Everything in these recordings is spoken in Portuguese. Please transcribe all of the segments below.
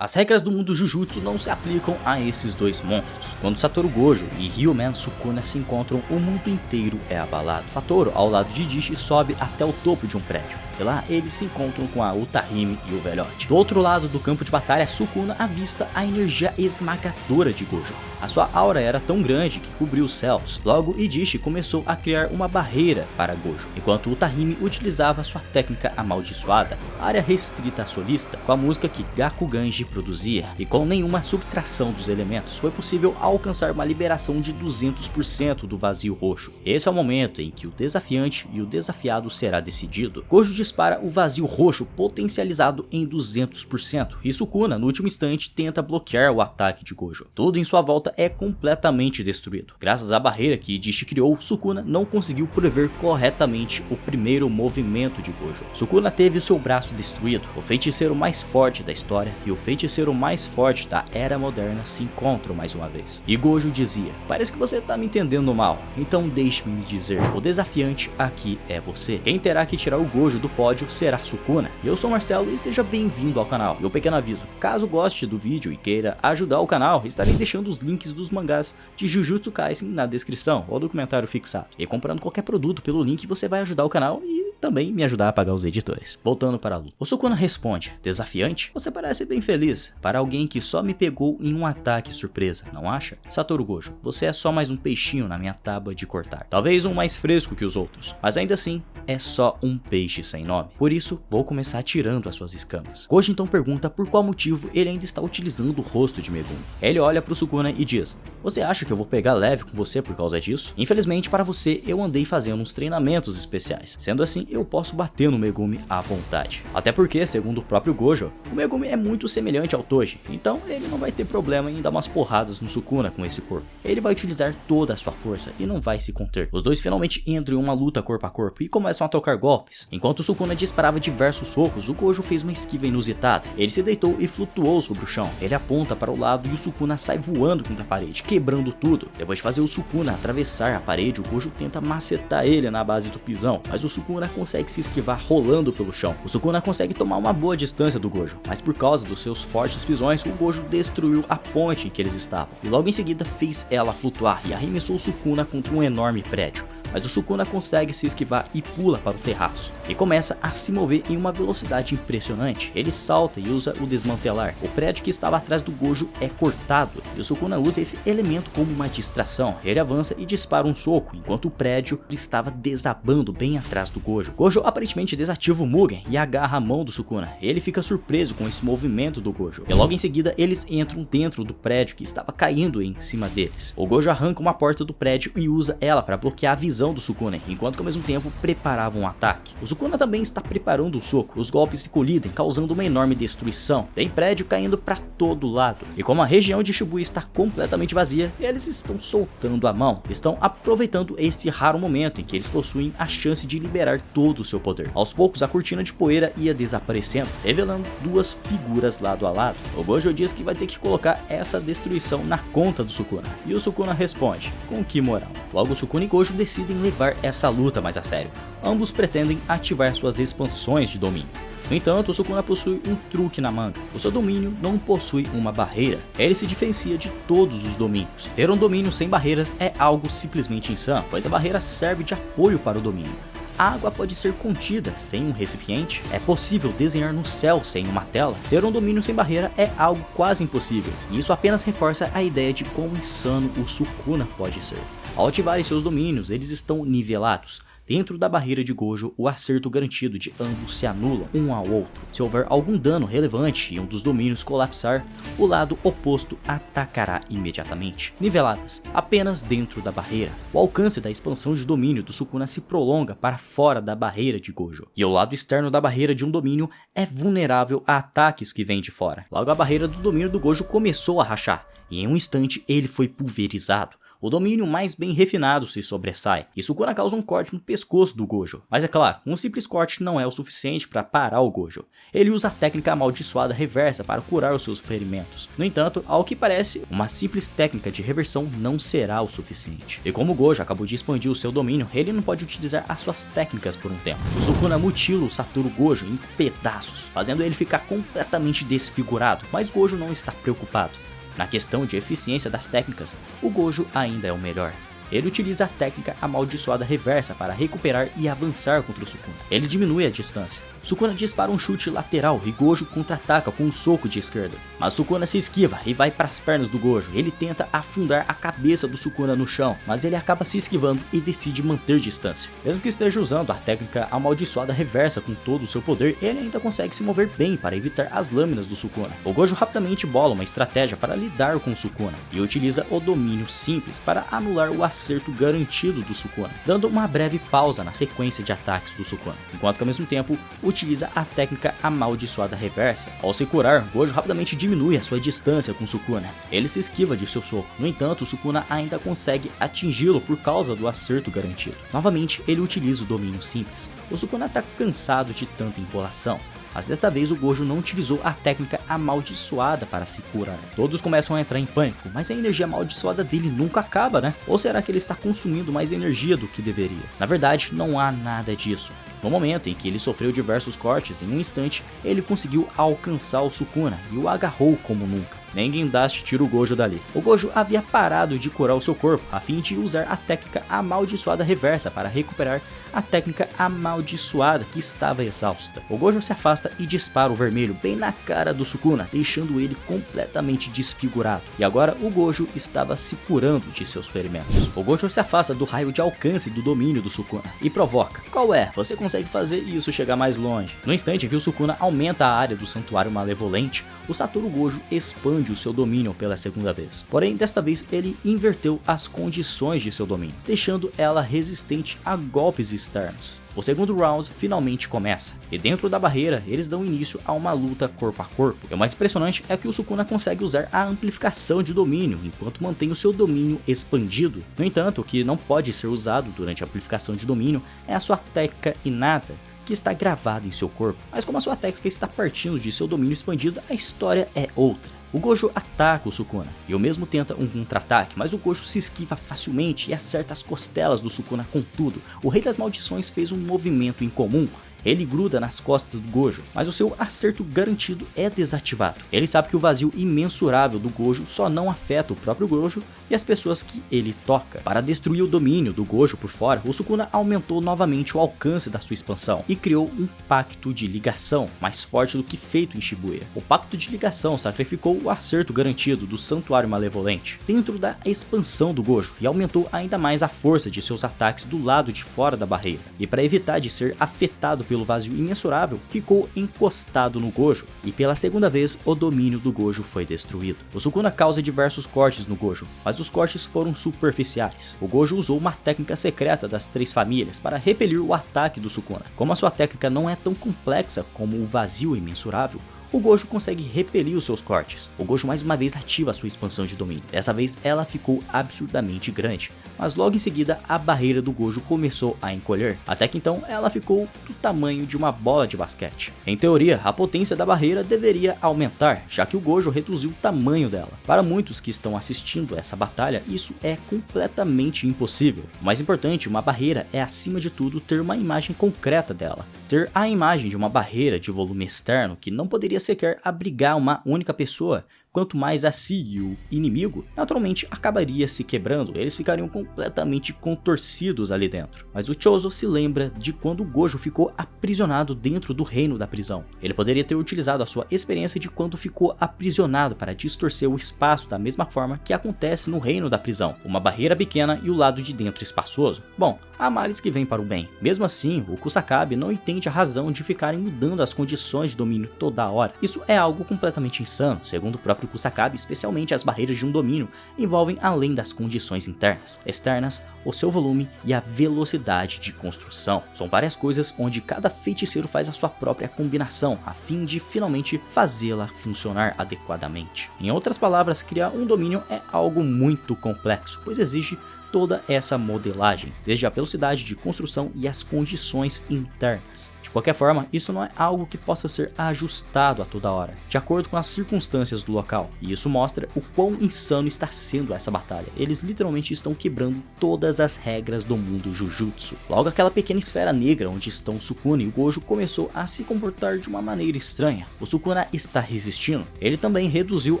As regras do mundo Jujutsu não se aplicam a esses dois monstros. Quando Satoru Gojo e Ryomen Sukuna se encontram, o mundo inteiro é abalado. Satoru, ao lado de Jishi, sobe até o topo de um prédio. E lá eles se encontram com a Utahime e o velhote. Do outro lado do campo de batalha, Sukuna avista a energia esmagadora de Gojo. A sua aura era tão grande que cobriu os céus. Logo, Jishi começou a criar uma barreira para Gojo, enquanto Utahime utilizava sua técnica amaldiçoada, área restrita solista, com a música que Gakuganji produzia, e com nenhuma subtração dos elementos, foi possível alcançar uma liberação de 200% do vazio roxo. Esse é o momento em que o desafiante e o desafiado será decidido. Gojo dispara o vazio roxo potencializado em 200%, e Sukuna, no último instante, tenta bloquear o ataque de Gojo. Tudo em sua volta é completamente destruído. Graças à barreira que Jishi criou, Sukuna não conseguiu prever corretamente o primeiro movimento de Gojo. Sukuna teve o seu braço destruído. O feiticeiro mais forte da história e o feiticeiro mais forte da era moderna se encontram mais uma vez. E Gojo dizia: "Parece que você tá me entendendo mal, então deixe-me lhe dizer, o desafiante aqui é você. Quem terá que tirar o Gojo do pódio será Sukuna." Eu sou Marcelo e seja bem-vindo ao canal. E um pequeno aviso: caso goste do vídeo e queira ajudar o canal, estarei deixando os links dos mangás de Jujutsu Kaisen na descrição ou no comentário fixado. E comprando qualquer produto pelo link você vai ajudar o canal e também me ajudar a pagar os editores. Voltando para a luta. O Sukuna responde: "Desafiante? Você parece bem feliz para alguém que só me pegou em um ataque surpresa, não acha? Satoru Gojo, você é só mais um peixinho na minha tábua de cortar. Talvez um mais fresco que os outros, mas ainda assim é só um peixe sem nome. Por isso, vou começar tirando as suas escamas." Gojo então pergunta por qual motivo ele ainda está utilizando o rosto de Megumi. Ele olha para o Sukuna e diz: "Você acha que eu vou pegar leve com você por causa disso? Infelizmente para você, eu andei fazendo uns treinamentos especiais. Sendo assim, eu posso bater no Megumi à vontade. Até porque, segundo o próprio Gojo, o Megumi é muito semelhante ao Toji, então ele não vai ter problema em dar umas porradas no Sukuna com esse corpo. Ele vai utilizar toda a sua força e não vai se conter." Os dois finalmente entram em uma luta corpo a corpo e começam a trocar golpes. Enquanto o Sukuna disparava diversos socos, o Gojo fez uma esquiva inusitada. Ele se deitou e flutuou sobre o chão. Ele aponta para o lado e o Sukuna sai voando contra a parede, quebrando tudo. Depois de fazer o Sukuna atravessar a parede, o Gojo tenta macetar ele na base do pisão, mas o Sukuna consegue se esquivar rolando pelo chão. O Sukuna consegue tomar uma boa distância do Gojo, mas por causa dos seus fortes pisões, o Gojo destruiu a ponte em que eles estavam, e logo em seguida fez ela flutuar e arremessou o Sukuna contra um enorme prédio. Mas o Sukuna consegue se esquivar e pula para o terraço, e começa a se mover em uma velocidade impressionante. Ele salta e usa o desmantelar. O prédio que estava atrás do Gojo é cortado, e o Sukuna usa esse elemento como uma distração. Ele avança e dispara um soco, enquanto o prédio estava desabando bem atrás do Gojo. Gojo aparentemente desativa o Mugen e agarra a mão do Sukuna. Ele fica surpreso com esse movimento do Gojo, e logo em seguida eles entram dentro do prédio que estava caindo em cima deles. O Gojo arranca uma porta do prédio e usa ela para bloquear a visão do Sukuna, enquanto que ao mesmo tempo preparava um ataque. O Sukuna também está preparando um soco. Os golpes se colidem, causando uma enorme destruição. Tem prédio caindo para todo lado, e como a região de Shibuya está completamente vazia, eles estão soltando a mão. Estão aproveitando esse raro momento em que eles possuem a chance de liberar todo o seu poder. Aos poucos, a cortina de poeira ia desaparecendo, revelando duas figuras lado a lado. O Gojo diz que vai ter que colocar essa destruição na conta do Sukuna, e o Sukuna responde: "Com que moral?" Logo, Sukuna e Gojo decidem levar essa luta mais a sério. Ambos pretendem ativar suas expansões de domínio. No entanto, o Sukuna possui um truque na manga. O seu domínio não possui uma barreira. Ele se diferencia de todos os domínios. Ter um domínio sem barreiras é algo simplesmente insano, pois a barreira serve de apoio para o domínio. A água pode ser contida sem um recipiente. É possível desenhar no céu sem uma tela. Ter um domínio sem barreira é algo quase impossível. E isso apenas reforça a ideia de quão insano o Sukuna pode ser. Ao ativarem seus domínios, eles estão nivelados. Dentro da barreira de Gojo, o acerto garantido de ambos se anulam um ao outro. Se houver algum dano relevante e um dos domínios colapsar, o lado oposto atacará imediatamente. Niveladas apenas dentro da barreira, o alcance da expansão de domínio do Sukuna se prolonga para fora da barreira de Gojo, e o lado externo da barreira de um domínio é vulnerável a ataques que vêm de fora. Logo, a barreira do domínio do Gojo começou a rachar, e em um instante ele foi pulverizado. o domínio mais bem refinado se sobressai, e Sukuna causa um corte no pescoço do Gojo. Mas é claro, um simples corte não é o suficiente para parar o Gojo. Ele usa a técnica amaldiçoada reversa para curar os seus ferimentos. No entanto, ao que parece, uma simples técnica de reversão não será o suficiente. E como o Gojo acabou de expandir o seu domínio, ele não pode utilizar as suas técnicas por um tempo. O Sukuna mutila o Satoru Gojo em pedaços, fazendo ele ficar completamente desfigurado, mas Gojo não está preocupado. Na questão de eficiência das técnicas, o Gojo ainda é o melhor. Ele utiliza a técnica amaldiçoada reversa para recuperar e avançar contra o Sukuna. Ele diminui a distância. Sukuna dispara um chute lateral e Gojo contra-ataca com um soco de esquerda. Mas Sukuna se esquiva e vai para as pernas do Gojo. Ele tenta afundar a cabeça do Sukuna no chão, mas ele acaba se esquivando e decide manter distância. Mesmo que esteja usando a técnica amaldiçoada reversa com todo o seu poder, ele ainda consegue se mover bem para evitar as lâminas do Sukuna. O Gojo rapidamente bola uma estratégia para lidar com o Sukuna e utiliza o domínio simples para anular o acerto garantido do Sukuna, dando uma breve pausa na sequência de ataques do Sukuna, enquanto que ao mesmo tempo utiliza a técnica amaldiçoada reversa. Ao se curar, Gojo rapidamente diminui a sua distância com Sukuna. Ele se esquiva de seu soco, no entanto, Sukuna ainda consegue atingi-lo por causa do acerto garantido. Novamente, ele utiliza o domínio simples. O Sukuna está cansado de tanta enrolação, mas desta vez o Gojo não utilizou a técnica amaldiçoada para se curar. Todos começam a entrar em pânico, mas a energia amaldiçoada dele nunca acaba, né? Ou será que ele está consumindo mais energia do que deveria? Na verdade, não há nada disso. No momento em que ele sofreu diversos cortes, em um instante, ele conseguiu alcançar o Sukuna e o agarrou como nunca. Nem Gendashi tira o Gojo dali. O Gojo havia parado de curar o seu corpo, a fim de usar a técnica amaldiçoada reversa para recuperar a técnica amaldiçoada que estava exausta. O Gojo se afasta e dispara o vermelho bem na cara do Sukuna, deixando ele completamente desfigurado. E agora o Gojo estava se curando de seus ferimentos. O Gojo se afasta do raio de alcance do domínio do Sukuna e provoca: qual é? Você consegue fazer isso chegar mais longe? No instante em que o Sukuna aumenta a área do Santuário Malevolente, o Satoru Gojo expande o seu domínio pela segunda vez. Porém, desta vez ele inverteu as condições de seu domínio, deixando ela resistente a golpes externos. O segundo round finalmente começa, e dentro da barreira eles dão início a uma luta corpo a corpo. E o mais impressionante é que o Sukuna consegue usar a amplificação de domínio, enquanto mantém o seu domínio expandido. No entanto, o que não pode ser usado durante a amplificação de domínio é a sua técnica inata, que está gravada em seu corpo. Mas como a sua técnica está partindo de seu domínio expandido, a história é outra. O Gojo ataca o Sukuna, e o mesmo tenta um contra-ataque, mas o Gojo se esquiva facilmente e acerta as costelas do Sukuna com tudo. O Rei das Maldições fez um movimento incomum. Ele gruda nas costas do Gojo, mas o seu acerto garantido é desativado. Ele sabe que o vazio imensurável do Gojo só não afeta o próprio Gojo e as pessoas que ele toca. Para destruir o domínio do Gojo por fora, o Sukuna aumentou novamente o alcance da sua expansão e criou um pacto de ligação mais forte do que feito em Shibuya. O pacto de ligação sacrificou o acerto garantido do Santuário Malevolente dentro da expansão do Gojo e aumentou ainda mais a força de seus ataques do lado de fora da barreira. E para evitar de ser afetado pelo vazio imensurável, ficou encostado no Gojo, e pela segunda vez o domínio do Gojo foi destruído. O Sukuna causa diversos cortes no Gojo, mas os cortes foram superficiais. O Gojo usou uma técnica secreta das três famílias para repelir o ataque do Sukuna. Como a sua técnica não é tão complexa como o vazio imensurável, o Gojo consegue repelir os seus cortes. O Gojo mais uma vez ativa a sua expansão de domínio. Dessa vez ela ficou absurdamente grande, mas logo em seguida a barreira do Gojo começou a encolher, até que então ela ficou do tamanho de uma bola de basquete. Em teoria, a potência da barreira deveria aumentar, já que o Gojo reduziu o tamanho dela. Para muitos que estão assistindo essa batalha, isso é completamente impossível. O mais importante, uma barreira é acima de tudo ter uma imagem concreta dela. Ter a imagem de uma barreira de volume externo que não poderia sequer abrigar uma única pessoa, quanto mais a si e o inimigo, naturalmente acabaria se quebrando, eles ficariam completamente contorcidos ali dentro. Mas o Chozo se lembra de quando o Gojo ficou aprisionado dentro do reino da prisão. Ele poderia ter utilizado a sua experiência de quando ficou aprisionado para distorcer o espaço da mesma forma que acontece no reino da prisão, uma barreira pequena e o lado de dentro espaçoso. Bom, há males que vêm para o bem. Mesmo assim, o Kusakabe não entende a razão de ficarem mudando as condições de domínio toda hora. Isso é algo completamente insano, segundo o próprio o Sakabe, especialmente as barreiras de um domínio, envolvem além das condições internas, externas, o seu volume e a velocidade de construção. São várias coisas onde cada feiticeiro faz a sua própria combinação, a fim de finalmente fazê-la funcionar adequadamente. Em outras palavras, criar um domínio é algo muito complexo, pois exige toda essa modelagem, desde a velocidade de construção e as condições internas. De qualquer forma, isso não é algo que possa ser ajustado a toda hora, de acordo com as circunstâncias do local, e isso mostra o quão insano está sendo essa batalha. Eles literalmente estão quebrando todas as regras do mundo Jujutsu. Logo, aquela pequena esfera negra onde estão o Sukuna e o Gojo começou a se comportar de uma maneira estranha. O Sukuna está resistindo. Ele também reduziu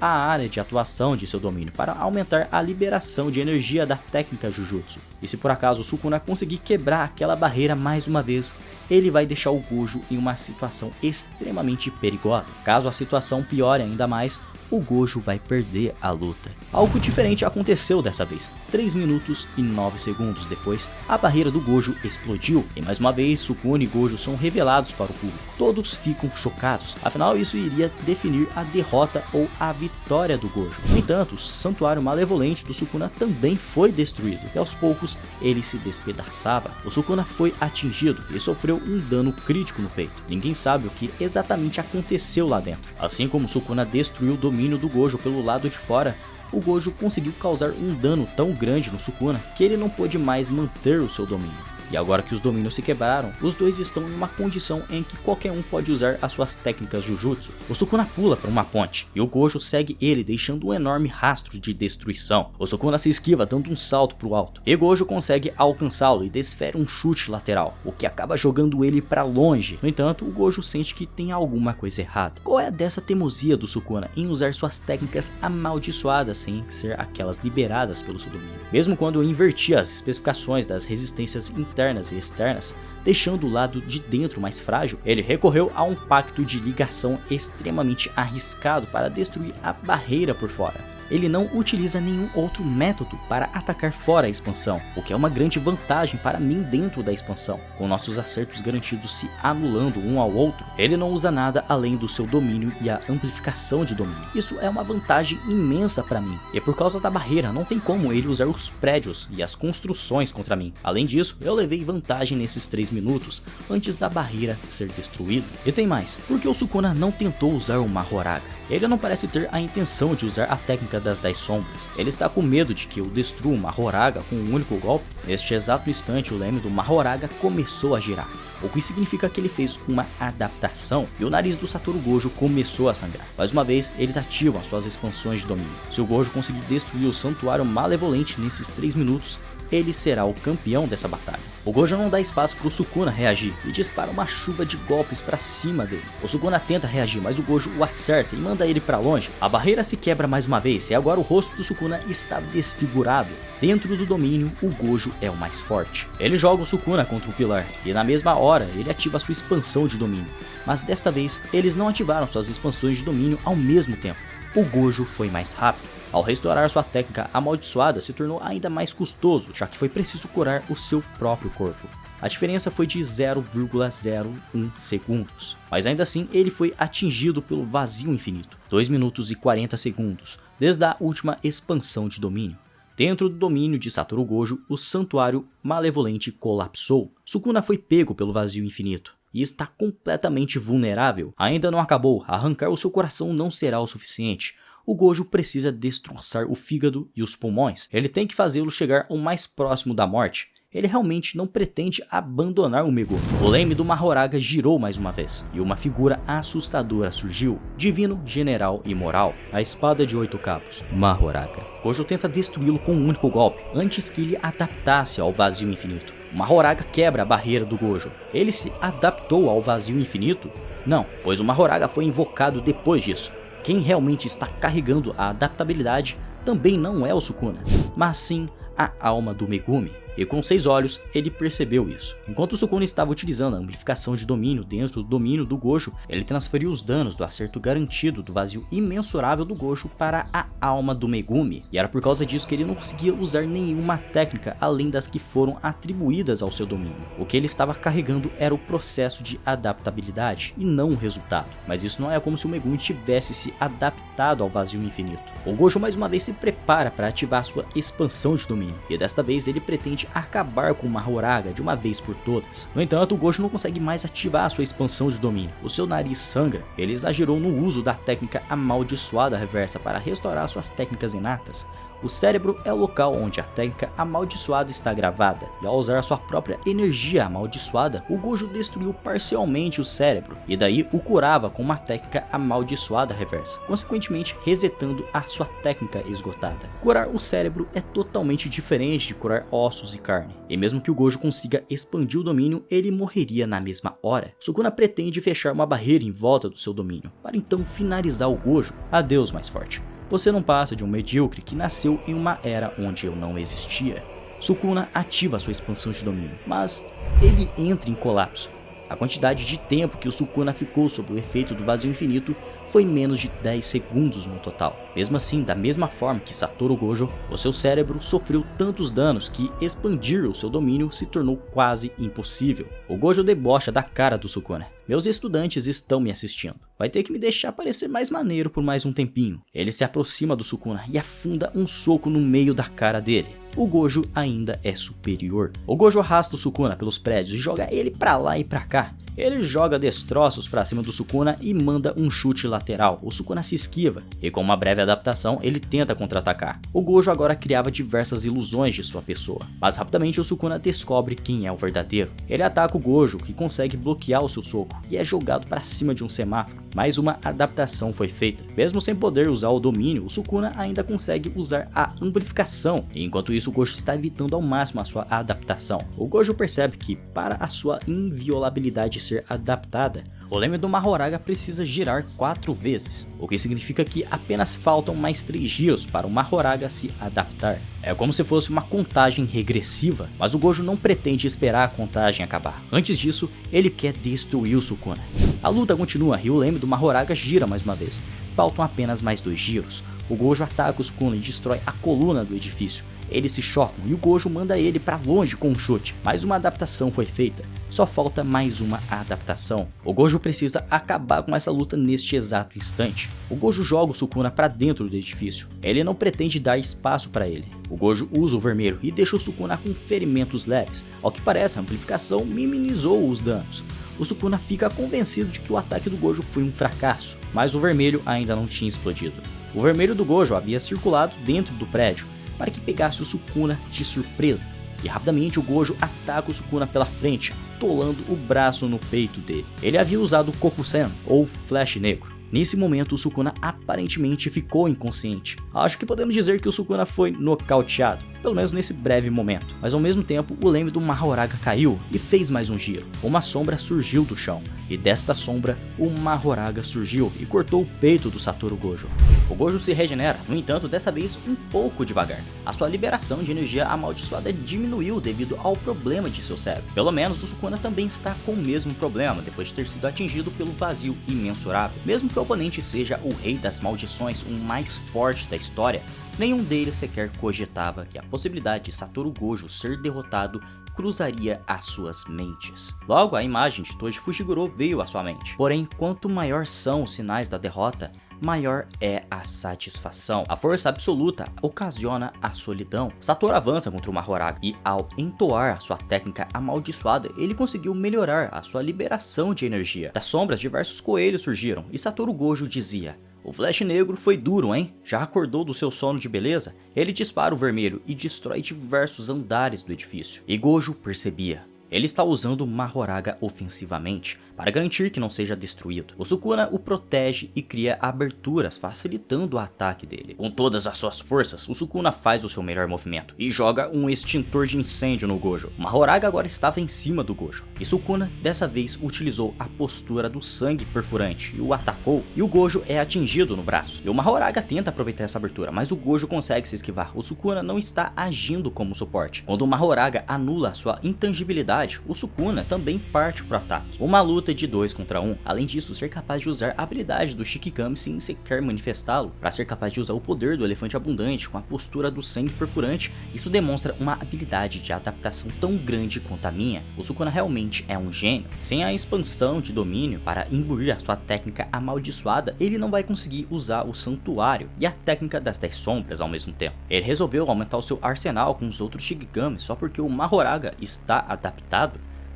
a área de atuação de seu domínio para aumentar a liberação de energia da técnica Jujutsu. E se por acaso o Sukuna conseguir quebrar aquela barreira mais uma vez, ele vai deixar o Gojo em uma situação extremamente perigosa. Caso a situação piore ainda mais, o Gojo vai perder a luta. Algo diferente aconteceu dessa vez. 3 minutos e 9 segundos depois, a barreira do Gojo explodiu e mais uma vez Sukuna e Gojo são revelados para o público. Todos ficam chocados, afinal isso iria definir a derrota ou a vitória do Gojo. No entanto, o santuário malevolente do Sukuna também foi destruído e aos poucos ele se despedaçava. O Sukuna foi atingido e sofreu um dano crítico no peito. Ninguém sabe o que exatamente aconteceu lá dentro. Assim como Sukuna destruiu o domínio do Gojo pelo lado de fora, o Gojo conseguiu causar um dano tão grande no Sukuna que ele não pôde mais manter o seu domínio. E agora que os domínios se quebraram, os dois estão em uma condição em que qualquer um pode usar as suas técnicas Jujutsu. O Sukuna pula para uma ponte e o Gojo segue ele, deixando um enorme rastro de destruição. O Sukuna se esquiva dando um salto para o alto e Gojo consegue alcançá-lo e desfere um chute lateral, o que acaba jogando ele para longe. No entanto, o Gojo sente que tem alguma coisa errada. Qual é dessa teimosia do Sukuna em usar suas técnicas amaldiçoadas sem ser aquelas liberadas pelo seu domínio? Mesmo quando eu inverti as especificações das resistências internas e externas, deixando o lado de dentro mais frágil, ele recorreu a um pacto de ligação extremamente arriscado para destruir a barreira por fora. Ele não utiliza nenhum outro método para atacar fora a expansão, o que é uma grande vantagem para mim dentro da expansão. Com nossos acertos garantidos se anulando um ao outro, ele não usa nada além do seu domínio e a amplificação de domínio. Isso é uma vantagem imensa para mim, e por causa da barreira não tem como ele usar os prédios e as construções contra mim. Além disso, eu levei vantagem nesses 3 minutos antes da barreira ser destruída. E tem mais, porque o Sukuna não tentou usar o Mahoraga. Ele não parece ter a intenção de usar a técnica das 10 sombras. Ele está com medo de que eu destrua o Mahoraga com um único golpe. Neste exato instante, o leme do Mahoraga começou a girar, o que significa que ele fez uma adaptação e o nariz do Satoru Gojo começou a sangrar. Mais uma vez, eles ativam as suas expansões de domínio. Se o Gojo conseguir destruir o santuário malevolente nesses 3 minutos, ele será o campeão dessa batalha. O Gojo não dá espaço para o Sukuna reagir e dispara uma chuva de golpes para cima dele. O Sukuna tenta reagir, mas o Gojo o acerta e manda ele para longe. A barreira se quebra mais uma vez e agora o rosto do Sukuna está desfigurado. Dentro do domínio, o Gojo é o mais forte. Ele joga o Sukuna contra o pilar e na mesma hora ele ativa sua expansão de domínio. Mas desta vez, eles não ativaram suas expansões de domínio ao mesmo tempo. O Gojo foi mais rápido. Ao restaurar sua técnica amaldiçoada, se tornou ainda mais custoso, já que foi preciso curar o seu próprio corpo. A diferença foi de 0,01 segundos, mas ainda assim ele foi atingido pelo vazio infinito. 2 minutos e 40 segundos, desde a última expansão de domínio. Dentro do domínio de Satoru Gojo, o santuário malevolente colapsou. Sukuna foi pego pelo vazio infinito e está completamente vulnerável. Ainda não acabou, arrancar o seu coração não será o suficiente. O Gojo precisa destroçar o fígado e os pulmões. Ele tem que fazê-lo chegar o mais próximo da morte. Ele realmente não pretende abandonar o Megumi. O leme do Mahoraga girou mais uma vez, e uma figura assustadora surgiu. Divino, General Imoral, a espada de 8 cabos, Mahoraga. Gojo tenta destruí-lo com um único golpe, antes que ele adaptasse ao vazio infinito. O Mahoraga quebra a barreira do Gojo. Ele se adaptou ao vazio infinito? Não, pois o Mahoraga foi invocado depois disso. Quem realmente está carregando a adaptabilidade também não é o Sukuna, mas sim a alma do Megumi. e com 6 olhos ele percebeu isso. Enquanto o Sukuna estava utilizando a amplificação de domínio dentro do domínio do Gojo, ele transferiu os danos do acerto garantido do vazio imensurável do Gojo para a alma do Megumi, e era por causa disso que ele não conseguia usar nenhuma técnica além das que foram atribuídas ao seu domínio. O que ele estava carregando era o processo de adaptabilidade e não o resultado, mas isso não é como se o Megumi tivesse se adaptado ao vazio infinito. O Gojo mais uma vez se prepara para ativar sua expansão de domínio, e desta vez ele pretende acabar com o Mahoraga de uma vez por todas. No entanto, o Gojo não consegue mais ativar sua expansão de domínio, o seu nariz sangra, ele exagerou no uso da técnica amaldiçoada reversa para restaurar suas técnicas inatas. O cérebro é o local onde a técnica amaldiçoada está gravada, e ao usar sua própria energia amaldiçoada, o Gojo destruiu parcialmente o cérebro, e daí o curava com uma técnica amaldiçoada reversa, consequentemente resetando a sua técnica esgotada. Curar o cérebro é totalmente diferente de curar ossos e carne, e mesmo que o Gojo consiga expandir o domínio, ele morreria na mesma hora. Sukuna pretende fechar uma barreira em volta do seu domínio, para então finalizar o Gojo. Adeus, mais forte. Você não passa de um medíocre que nasceu em uma era onde eu não existia. Sukuna ativa sua expansão de domínio, mas ele entra em colapso. A quantidade de tempo que o Sukuna ficou sob o efeito do vazio infinito foi menos de 10 segundos no total. Mesmo assim, da mesma forma que Satoru Gojo, o seu cérebro sofreu tantos danos que expandir o seu domínio se tornou quase impossível. O Gojo debocha da cara do Sukuna. Meus estudantes estão me assistindo. Vai ter que me deixar parecer mais maneiro por mais um tempinho. Ele se aproxima do Sukuna e afunda um soco no meio da cara dele. O Gojo ainda é superior. O Gojo arrasta o Sukuna pelos prédios e joga ele pra lá e pra cá. Ele joga destroços pra cima do Sukuna e manda um chute lateral. O Sukuna se esquiva e com uma breve adaptação ele tenta contra-atacar. O Gojo agora criava diversas ilusões de sua pessoa, mas rapidamente o Sukuna descobre quem é o verdadeiro. Ele ataca o Gojo, que consegue bloquear o seu soco e é jogado pra cima de um semáforo. Mais uma adaptação foi feita. Mesmo sem poder usar o domínio, o Sukuna ainda consegue usar a amplificação, e enquanto isso o Gojo está evitando ao máximo a sua adaptação. O Gojo percebe que, para a sua inviolabilidade ser adaptada, o leme do Mahoraga precisa girar 4 vezes, o que significa que apenas faltam mais 3 giros para o Mahoraga se adaptar. É como se fosse uma contagem regressiva, mas o Gojo não pretende esperar a contagem acabar. Antes disso, ele quer destruir o Sukuna. A luta continua e o leme do Mahoraga gira mais uma vez. Faltam apenas mais 2 giros. O Gojo ataca o Sukuna e destrói a coluna do edifício. Eles se chocam e o Gojo manda ele para longe com um chute. Mais uma adaptação foi feita. Só falta mais uma adaptação. O Gojo precisa acabar com essa luta neste exato instante. O Gojo joga o Sukuna para dentro do edifício. Ele não pretende dar espaço para ele. O Gojo usa o vermelho e deixa o Sukuna com ferimentos leves. Ao que parece, a amplificação minimizou os danos. O Sukuna fica convencido de que o ataque do Gojo foi um fracasso, mas o vermelho ainda não tinha explodido. O vermelho do Gojo havia circulado dentro do prédio para que pegasse o Sukuna de surpresa, e rapidamente o Gojo ataca o Sukuna pela frente, atolando o braço no peito dele. Ele havia usado o Kokusen, ou Flash Negro. Nesse momento o Sukuna aparentemente ficou inconsciente. Acho que podemos dizer que o Sukuna foi nocauteado, pelo menos nesse breve momento. Mas ao mesmo tempo o leme do Mahoraga caiu e fez mais um giro. Uma sombra surgiu do chão, e desta sombra o Mahoraga surgiu e cortou o peito do Satoru Gojo. O Gojo se regenera, no entanto dessa vez um pouco devagar. A sua liberação de energia amaldiçoada diminuiu devido ao problema de seu cérebro. Pelo menos o Sukuna também está com o mesmo problema depois de ter sido atingido pelo vazio imensurável. Mesmo que o oponente seja o rei das maldições, o mais forte da história, nenhum deles sequer cogitava que a possibilidade de Satoru Gojo ser derrotado cruzaria as suas mentes. Logo, a imagem de Toji Fushiguro veio à sua mente. Porém, quanto maior são os sinais da derrota, maior é a satisfação. A força absoluta ocasiona a solidão. Satoru avança contra o Mahoraga e, ao entoar a sua técnica amaldiçoada, ele conseguiu melhorar a sua liberação de energia. Das sombras, diversos coelhos surgiram e Satoru Gojo dizia: "O Flash Negro foi duro, hein? Já acordou do seu sono de beleza?" Ele dispara o vermelho e destrói diversos andares do edifício. E Gojo percebia. ele está usando o Mahoraga ofensivamente, para garantir que não seja destruído. O Sukuna o protege e cria aberturas, facilitando o ataque dele. Com todas as suas forças, o Sukuna faz o seu melhor movimento e joga um extintor de incêndio no Gojo. O Mahoraga agora estava em cima do Gojo, e Sukuna dessa vez utilizou a postura do sangue perfurante e o atacou, e o Gojo é atingido no braço. E o Mahoraga tenta aproveitar essa abertura, mas o Gojo consegue se esquivar. O Sukuna não está agindo como suporte. Quando o Mahoraga anula sua intangibilidade, o Sukuna também parte para o ataque. Uma luta de 2 contra 1, além disso ser capaz de usar a habilidade do Shikigami sem sequer manifestá-lo, para ser capaz de usar o poder do elefante abundante com a postura do sangue perfurante. Isso demonstra uma habilidade de adaptação tão grande quanto a minha. O Sukuna realmente é um gênio. Sem a expansão de domínio para imbuir a sua técnica amaldiçoada, ele não vai conseguir usar o santuário e a técnica das 10 sombras ao mesmo tempo. Ele resolveu aumentar o seu arsenal com os outros Shikigami só porque o Mahoraga está adaptado.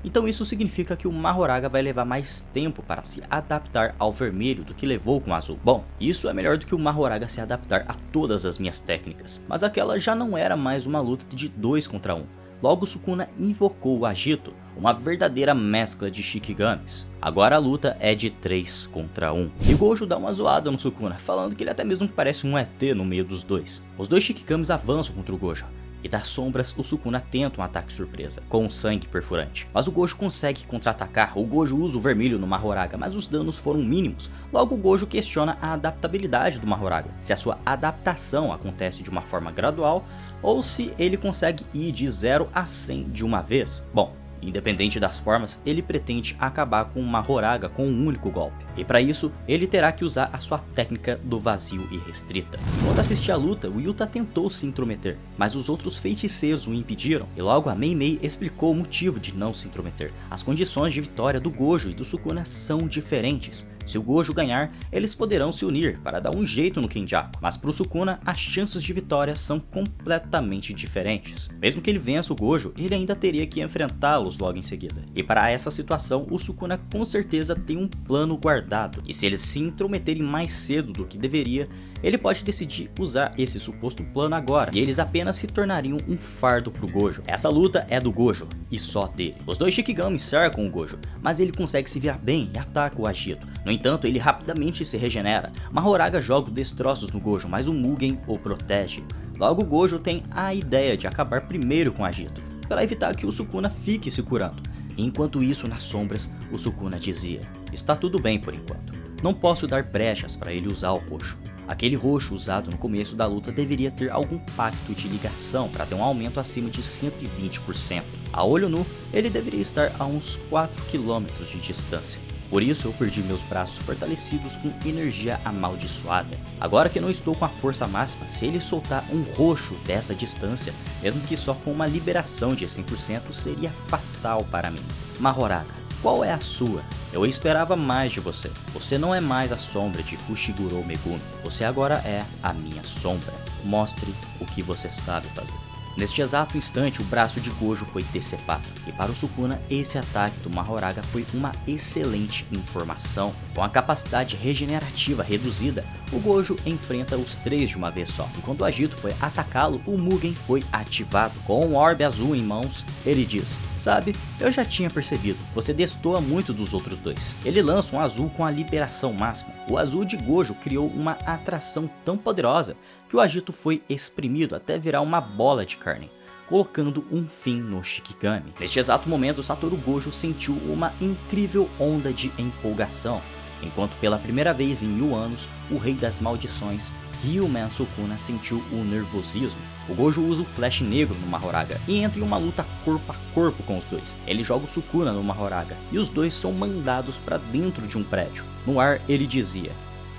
Então isso significa que o Mahoraga vai levar mais tempo para se adaptar ao vermelho do que levou com o azul. Bom, isso é melhor do que o Mahoraga se adaptar a todas as minhas técnicas, mas aquela já não era mais uma luta de 2 contra 1. Logo Sukuna invocou o Agito, uma verdadeira mescla de Shikigamis. Agora a luta é de 3 contra 1. E Gojo dá uma zoada no Sukuna, falando que ele até mesmo parece um ET no meio dos dois. Os dois Shikigamis avançam contra o Gojo, e das sombras o Sukuna tenta um ataque surpresa, com o sangue perfurante. Mas o Gojo consegue contra-atacar. O Gojo usa o vermelho no Mahoraga, mas os danos foram mínimos. Logo o Gojo questiona a adaptabilidade do Mahoraga, se a sua adaptação acontece de uma forma gradual, ou se ele consegue ir de 0 a 100 de uma vez. Bom, independente das formas, ele pretende acabar com o Mahoraga com um único golpe. E para isso, ele terá que usar a sua técnica do vazio irrestrita. Enquanto assistia a luta, o Yuta tentou se intrometer, mas os outros feiticeiros o impediram. E logo a Mei Mei explicou o motivo de não se intrometer. As condições de vitória do Gojo e do Sukuna são diferentes. Se o Gojo ganhar, eles poderão se unir para dar um jeito no Kenjaku, mas para o Sukuna as chances de vitória são completamente diferentes. Mesmo que ele vença o Gojo, ele ainda teria que enfrentá-los logo em seguida. E para essa situação, o Sukuna com certeza tem um plano guardado, e se eles se intrometerem mais cedo do que deveria, ele pode decidir usar esse suposto plano agora, e eles apenas se tornariam um fardo pro Gojo. Essa luta é do Gojo, e só dele. Os dois Shikigami cercam o Gojo, mas ele consegue se virar bem e ataca o Agito. No entanto, ele rapidamente se regenera. Mahoraga joga destroços no Gojo, mas o Mugen o protege. Logo o Gojo tem a ideia de acabar primeiro com o Agito, para evitar que o Sukuna fique se curando. Enquanto isso, nas sombras, o Sukuna dizia: está tudo bem por enquanto. Não posso dar brechas para ele usar o roxo. Aquele roxo usado no começo da luta deveria ter algum pacto de ligação para ter um aumento acima de 120%. A olho nu, ele deveria estar a uns 4 km de distância. Por isso eu perdi meus braços fortalecidos com energia amaldiçoada. Agora que não estou com a força máxima, se ele soltar um roxo dessa distância, mesmo que só com uma liberação de 100%, seria fatal para mim. Mahoraga, qual é a sua? Eu esperava mais de você. Você não é mais a sombra de Fushiguro Megumi. Você agora é a minha sombra. Mostre o que você sabe fazer. Neste exato instante, o braço de Gojo foi decepado, e para o Sukuna, esse ataque do Mahoraga foi uma excelente informação. Com a capacidade regenerativa reduzida, o Gojo enfrenta os 3 de uma vez só. Enquanto o Agito foi atacá-lo, o Mugen foi ativado. Com um orbe azul em mãos, ele diz: sabe, eu já tinha percebido, você destoa muito dos outros dois. Ele lança um azul com a liberação máxima. O azul de Gojo criou uma atração tão poderosa que o Agito foi exprimido até virar uma bola de carne, colocando um fim no Shikigami. Neste exato momento, Satoru Gojo sentiu uma incrível onda de empolgação, enquanto pela primeira vez em 1000 anos, o rei das maldições, Ryumen Sukuna, sentiu o nervosismo. O Gojo usa o flash negro no Mahoraga e entra em uma luta corpo a corpo com os dois. Ele joga o Sukuna no Mahoraga e os dois são mandados para dentro de um prédio. No ar ele dizia: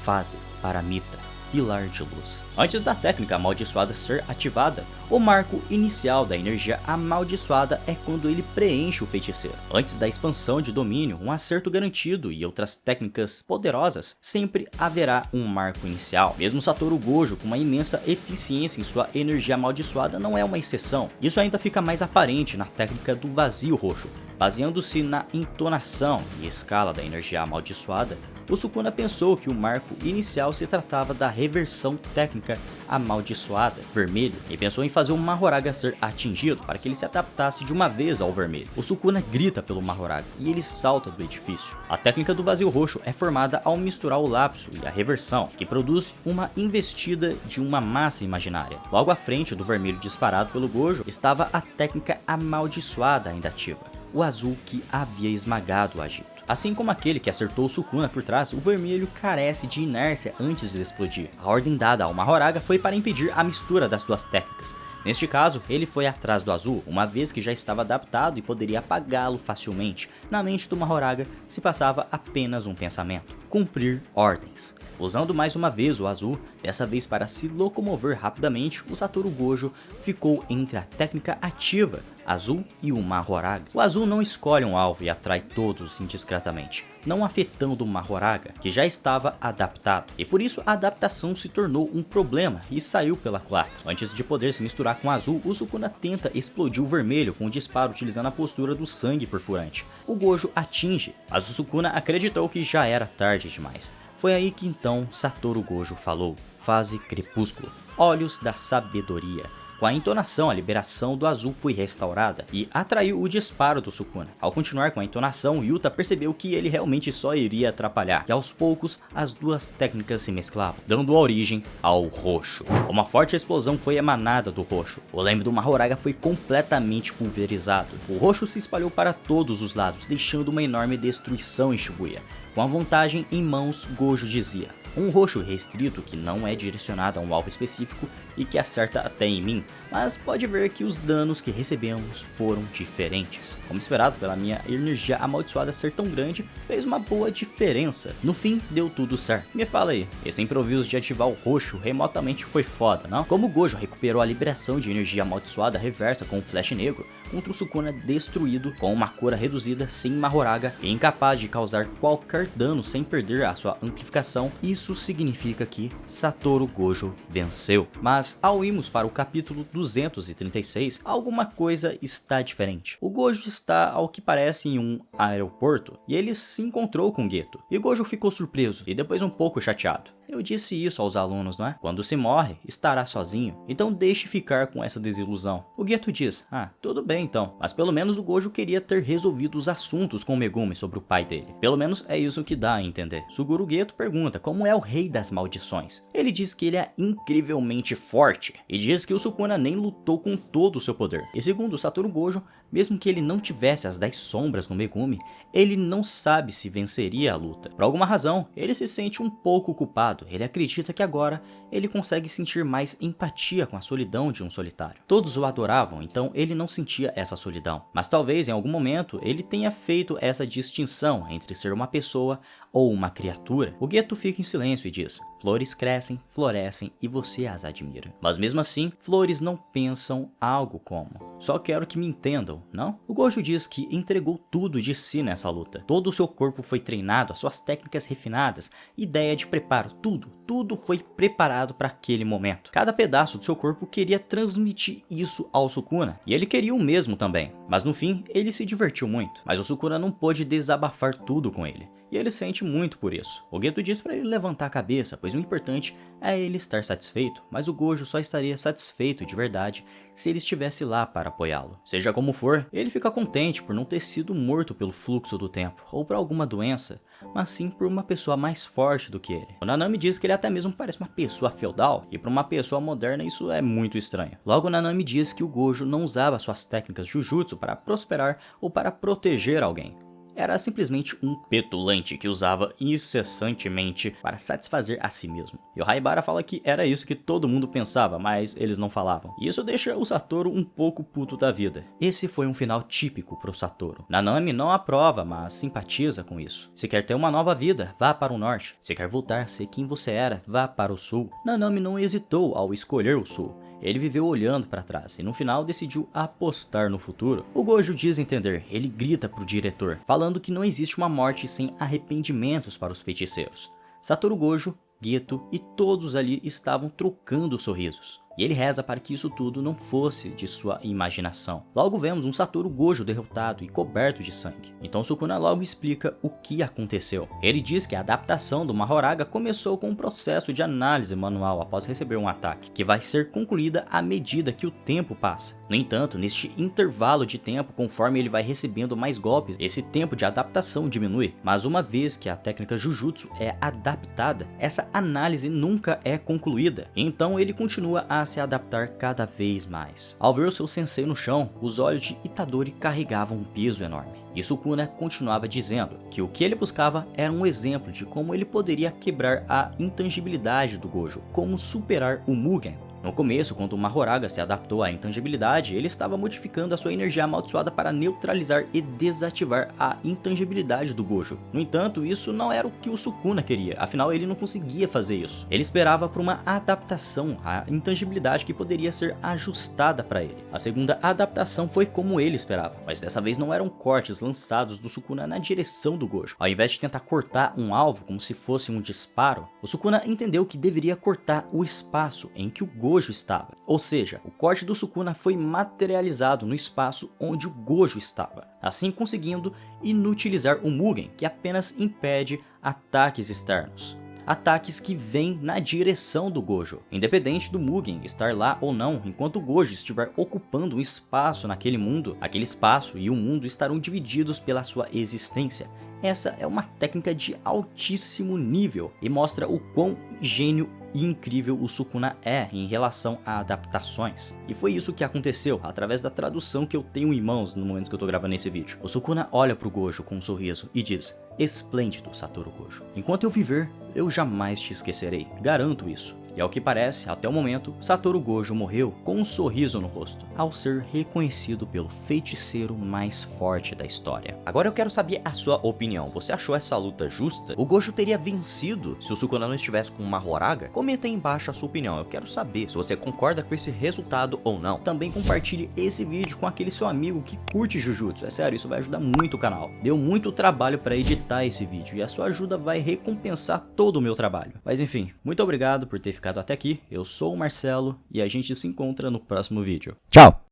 Phase, Paramita, Pilar de Luz. Antes da técnica amaldiçoada ser ativada, o marco inicial da energia amaldiçoada é quando ele preenche o feiticeiro. Antes da expansão de domínio, um acerto garantido e outras técnicas poderosas, sempre haverá um marco inicial. Mesmo Satoru Gojo, com uma imensa eficiência em sua energia amaldiçoada, não é uma exceção. Isso ainda fica mais aparente na técnica do vazio roxo. Baseando-se na entonação e escala da energia amaldiçoada, O Sukuna pensou que o marco inicial se tratava da reversão técnica amaldiçoada, vermelho, e pensou em fazer o Mahoraga ser atingido para que ele se adaptasse de uma vez ao vermelho. O Sukuna grita pelo Mahoraga e ele salta do edifício. A técnica do vazio roxo é formada ao misturar o lapso e a reversão, que produz uma investida de uma massa imaginária. Logo à frente do vermelho disparado pelo Gojo estava a técnica amaldiçoada ainda ativa, o azul que havia esmagado o Agito. Assim como aquele que acertou o Sukuna por trás, o vermelho carece de inércia antes de explodir. A ordem dada ao Mahoraga foi para impedir a mistura das duas técnicas. Neste caso, ele foi atrás do azul, uma vez que já estava adaptado e poderia apagá-lo facilmente. Na mente do Mahoraga se passava apenas um pensamento: cumprir ordens. Usando mais uma vez o azul, dessa vez para se locomover rapidamente, o Satoru Gojo ficou entre a técnica ativa, azul, e o Mahoraga. O azul não escolhe um alvo e atrai todos indiscretamente, não afetando o Mahoraga, que já estava adaptado, e por isso a adaptação se tornou um problema e saiu pela culatra. Antes de poder se misturar com o azul, o Sukuna tenta explodir o vermelho com um disparo utilizando a postura do sangue perfurante. O Gojo atinge, mas o Sukuna acreditou que já era tarde demais. Foi aí que então Satoru Gojo falou: fase crepúsculo, olhos da sabedoria. Com a entonação, a liberação do azul foi restaurada e atraiu o disparo do Sukuna. Ao continuar com a entonação, Yuta percebeu que ele realmente só iria atrapalhar, e aos poucos as duas técnicas se mesclavam, dando origem ao roxo. Uma forte explosão foi emanada do roxo. O leme do Mahoraga foi completamente pulverizado. O roxo se espalhou para todos os lados, deixando uma enorme destruição em Shibuya. Com a vantagem em mãos, Gojo dizia: um roxo restrito que não é direcionado a um alvo específico e que acerta até em mim, mas pode ver que os danos que recebemos foram diferentes. Como esperado, pela minha energia amaldiçoada ser tão grande, fez uma boa diferença. No fim, deu tudo certo. Me fala aí, esse improviso de ativar o roxo remotamente foi foda, não? Como Gojo recuperou a liberação de energia amaldiçoada reversa com o flash negro, contra o Sukuna destruído, com uma cura reduzida sem Mahoraga e incapaz de causar qualquer dano sem perder a sua amplificação, isso significa que Satoru Gojo venceu. Mas ao irmos para o capítulo 236, alguma coisa está diferente. O Gojo está, ao que parece, em um aeroporto e ele se encontrou com Geto. E Gojo ficou surpreso e depois um pouco chateado. Eu disse isso aos alunos, não é? Quando se morre, estará sozinho, então deixe ficar com essa desilusão. O Geto diz: tudo bem então, mas pelo menos o Gojo queria ter resolvido os assuntos com Megumi sobre o pai dele. Pelo menos é isso que dá a entender. Suguru Geto pergunta como é o rei das maldições. Ele diz que ele é incrivelmente forte, e diz que o Sukuna nem lutou com todo o seu poder. E segundo o Satoru Gojo, mesmo que ele não tivesse as 10 sombras no Megumi, ele não sabe se venceria a luta. Por alguma razão, ele se sente um pouco culpado. Ele acredita que agora ele consegue sentir mais empatia com a solidão de um solitário. Todos o adoravam, então ele não sentia essa solidão. Mas talvez em algum momento ele tenha feito essa distinção entre ser uma pessoa ou uma criatura. O Geto fica em silêncio e diz: flores crescem, florescem e você as admira. Mas mesmo assim, flores não pensam algo como: só quero que me entendam, não? O Gojo diz que entregou tudo de si nessa luta. Todo o seu corpo foi treinado, as suas técnicas refinadas, ideia de preparo, tudo foi preparado para aquele momento. Cada pedaço do seu corpo queria transmitir isso ao Sukuna, e ele queria o mesmo também. Mas no fim, ele se divertiu muito, mas o Sukuna não pôde desabafar tudo com ele. E ele sente muito por isso. O Geto diz para ele levantar a cabeça, pois o importante é ele estar satisfeito, mas o Gojo só estaria satisfeito de verdade se ele estivesse lá para apoiá-lo. Seja como for, ele fica contente por não ter sido morto pelo fluxo do tempo, ou por alguma doença, mas sim por uma pessoa mais forte do que ele. O Nanami diz que ele até mesmo parece uma pessoa feudal, e para uma pessoa moderna isso é muito estranho. Logo, Nanami diz que o Gojo não usava suas técnicas Jujutsu para prosperar ou para proteger alguém. Era simplesmente um petulante que usava incessantemente para satisfazer a si mesmo. E o Haibara fala que era isso que todo mundo pensava, mas eles não falavam. E isso deixa o Satoru um pouco puto da vida. Esse foi um final típico pro Satoru. Nanami não aprova, mas simpatiza com isso. Se quer ter uma nova vida, vá para o norte. Se quer voltar a ser quem você era, vá para o sul. Nanami não hesitou ao escolher o sul. Ele viveu olhando para trás e no final decidiu apostar no futuro. O Gojo diz entender, ele grita pro diretor, falando que não existe uma morte sem arrependimentos para os feiticeiros. Satoru Gojo, Geto e todos ali estavam trocando sorrisos. e ele reza para que isso tudo não fosse de sua imaginação. Logo vemos um Satoru Gojo derrotado e coberto de sangue. Então Sukuna logo explica o que aconteceu. Ele diz que a adaptação do Mahoraga começou com um processo de análise manual após receber um ataque, que vai ser concluída à medida que o tempo passa. No entanto, neste intervalo de tempo, conforme ele vai recebendo mais golpes, esse tempo de adaptação diminui. Mas uma vez que a técnica Jujutsu é adaptada, essa análise nunca é concluída. Então ele continua a se adaptar cada vez mais. Ao ver o seu sensei no chão, os olhos de Itadori carregavam um peso enorme. E Sukuna continuava dizendo que o que ele buscava era um exemplo de como ele poderia quebrar a intangibilidade do Gojo, como superar o Mugen. No começo, quando o Mahoraga se adaptou à intangibilidade, ele estava modificando a sua energia amaldiçoada para neutralizar e desativar a intangibilidade do Gojo. No entanto, isso não era o que o Sukuna queria, afinal ele não conseguia fazer isso. Ele esperava por uma adaptação à intangibilidade que poderia ser ajustada para ele. A segunda adaptação foi como ele esperava, mas dessa vez não eram cortes lançados do Sukuna na direção do Gojo. Ao invés de tentar cortar um alvo como se fosse um disparo, o Sukuna entendeu que deveria cortar o espaço em que o Gojo estava. Ou seja, o corte do Sukuna foi materializado no espaço onde o Gojo estava, assim conseguindo inutilizar o Mugen, que apenas impede ataques externos. Ataques que vêm na direção do Gojo, independente do Mugen estar lá ou não. Enquanto o Gojo estiver ocupando um espaço naquele mundo, aquele espaço e o mundo estarão divididos pela sua existência. Essa é uma técnica de altíssimo nível e mostra o quão gênio e incrível o Sukuna é em relação a adaptações. E foi isso que aconteceu através da tradução que eu tenho em mãos no momento que eu tô gravando esse vídeo. O Sukuna olha pro Gojo com um sorriso e diz: "Esplêndido, Satoru Gojo. Enquanto eu viver, eu jamais te esquecerei. Garanto isso." E ao que parece, até o momento, Satoru Gojo morreu com um sorriso no rosto, ao ser reconhecido pelo feiticeiro mais forte da história. Agora eu quero saber a sua opinião. Você achou essa luta justa? O Gojo teria vencido se o Sukuna não estivesse com uma Mahoraga? Comenta aí embaixo a sua opinião, eu quero saber se você concorda com esse resultado ou não. Também compartilhe esse vídeo com aquele seu amigo que curte Jujutsu, é sério, isso vai ajudar muito o canal. Deu muito trabalho para editar esse vídeo e a sua ajuda vai recompensar todo o meu trabalho. Mas enfim, muito obrigado por ter ficado até aqui, eu sou o Marcelo e a gente se encontra no próximo vídeo. Tchau!